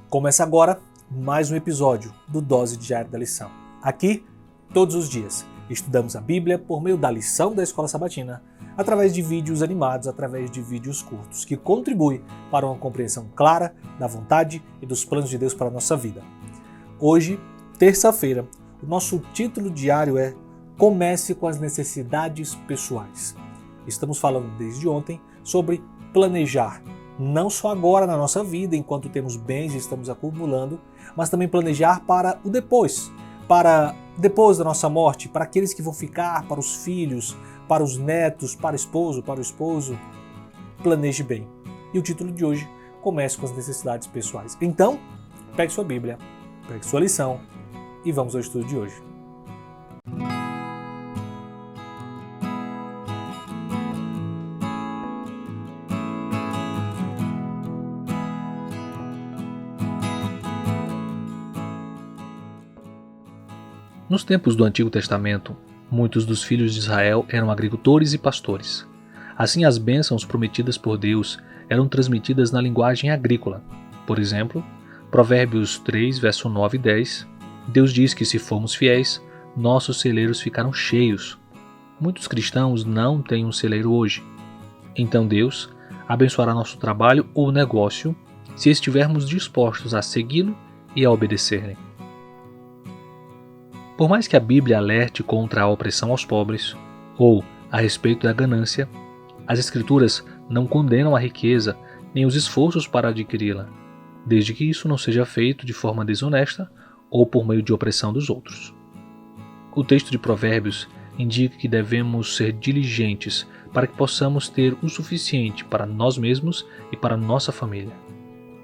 Começa agora mais um episódio do Dose Diária da Lição. Aqui, todos os dias, estudamos a Bíblia por meio da lição da Escola Sabatina, através de vídeos animados, através de vídeos curtos, que contribuem para uma compreensão clara da vontade e dos planos de Deus para a nossa vida. Hoje, terça-feira, o nosso título diário é Comece com as necessidades pessoais. Estamos falando desde ontem sobre planejar, não só agora na nossa vida, enquanto temos bens e estamos acumulando, mas também planejar para o depois, para depois da nossa morte, para aqueles que vão ficar, para os filhos, para os netos, para o esposo. Planeje bem. E o título de hoje, comece com as necessidades pessoais. Então, pegue sua Bíblia, pegue sua lição e vamos ao estudo de hoje. Nos tempos do Antigo Testamento, muitos dos filhos de Israel eram agricultores e pastores. Assim, as bênçãos prometidas por Deus eram transmitidas na linguagem agrícola. Por exemplo, Provérbios 3, verso 9 e 10, Deus diz que se formos fiéis, nossos celeiros ficarão cheios. Muitos cristãos não têm um celeiro hoje. Então Deus abençoará nosso trabalho ou negócio se estivermos dispostos a segui-lo e a obedecer-lhe. Por mais que a Bíblia alerte contra a opressão aos pobres, ou a respeito da ganância, as Escrituras não condenam a riqueza nem os esforços para adquiri-la, desde que isso não seja feito de forma desonesta ou por meio de opressão dos outros. O texto de Provérbios indica que devemos ser diligentes para que possamos ter o suficiente para nós mesmos e para nossa família.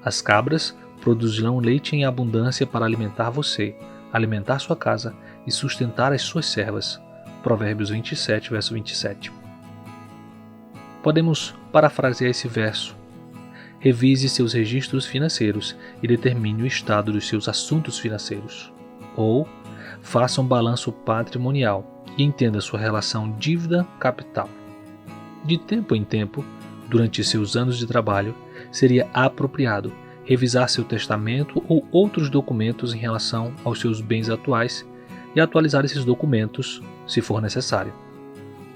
As cabras produzirão leite em abundância para alimentar você, alimentar sua casa e sustentar as suas servas. Provérbios 27, verso 27. Podemos parafrasear esse verso. Revise seus registros financeiros e determine o estado dos seus assuntos financeiros. Ou, faça um balanço patrimonial e entenda sua relação dívida-capital. De tempo em tempo, durante seus anos de trabalho, seria apropriado revisar seu testamento ou outros documentos em relação aos seus bens atuais e atualizar esses documentos, se for necessário.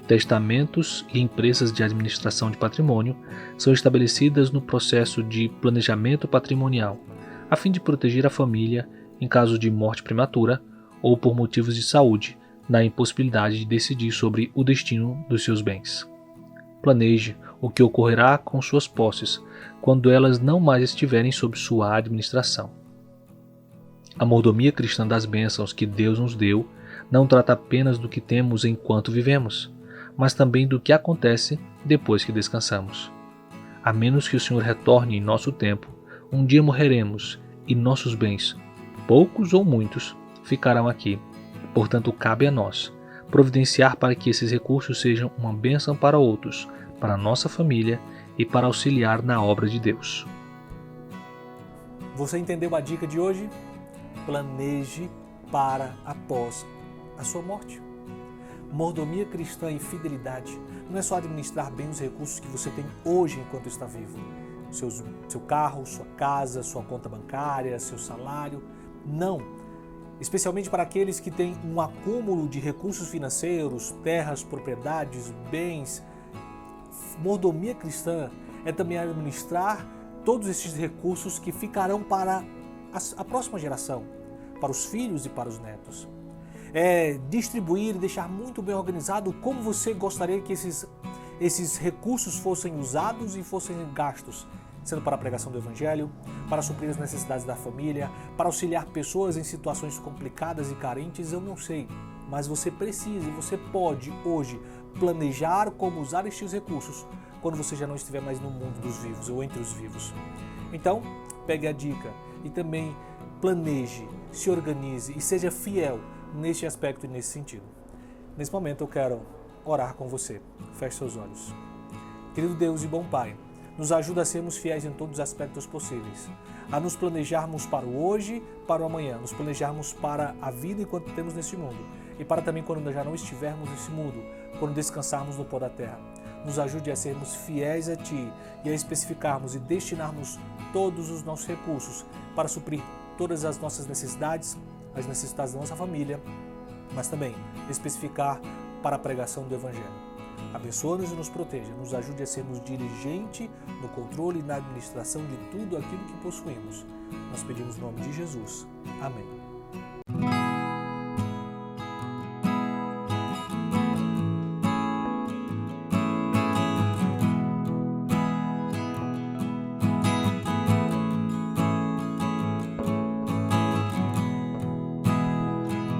Testamentos e empresas de administração de patrimônio são estabelecidas no processo de planejamento patrimonial, a fim de proteger a família em caso de morte prematura ou por motivos de saúde, na impossibilidade de decidir sobre o destino dos seus bens. Planeje o que ocorrerá com suas posses quando elas não mais estiverem sob sua administração. A mordomia cristã das bênçãos que Deus nos deu não trata apenas do que temos enquanto vivemos, mas também do que acontece depois que descansamos. A menos que o Senhor retorne em nosso tempo, um dia morreremos e nossos bens, poucos ou muitos, ficarão aqui. Portanto, cabe a nós providenciar para que esses recursos sejam uma bênção para outros, para a nossa família e para auxiliar na obra de Deus. Você entendeu a dica de hoje? Planeje para após a sua morte. Mordomia cristã e fidelidade não é só administrar bem os recursos que você tem hoje enquanto está vivo. Seu carro, sua casa, sua conta bancária, seu salário. Não. Especialmente para aqueles que têm um acúmulo de recursos financeiros, terras, propriedades, bens. Mordomia cristã é também administrar todos esses recursos que ficarão para a próxima geração, para os filhos e para os netos. É distribuir e deixar muito bem organizado como você gostaria que esses recursos fossem usados e fossem gastos, sendo para a pregação do Evangelho, para suprir as necessidades da família, para auxiliar pessoas em situações complicadas e carentes, eu não sei. Mas você precisa e você pode hoje planejar como usar estes recursos quando você já não estiver mais no mundo dos vivos ou entre os vivos. Então, pegue a dica e também planeje, se organize e seja fiel neste aspecto e nesse sentido. Nesse momento eu quero orar com você. Feche seus olhos. Querido Deus e bom Pai, nos ajuda a sermos fiéis em todos os aspectos possíveis, a nos planejarmos para o hoje, para o amanhã, nos planejarmos para a vida enquanto temos neste mundo e para também quando já não estivermos nesse mundo, quando descansarmos no pó da terra. nos ajude a sermos fiéis a Ti e a especificarmos e destinarmos todos os nossos recursos para suprir todas as nossas necessidades, as necessidades da nossa família, mas também especificar para a pregação do Evangelho. Abençoa-nos e nos proteja, nos ajude a sermos diligentes no controle e na administração de tudo aquilo que possuímos. Nós pedimos no nome de Jesus. Amém.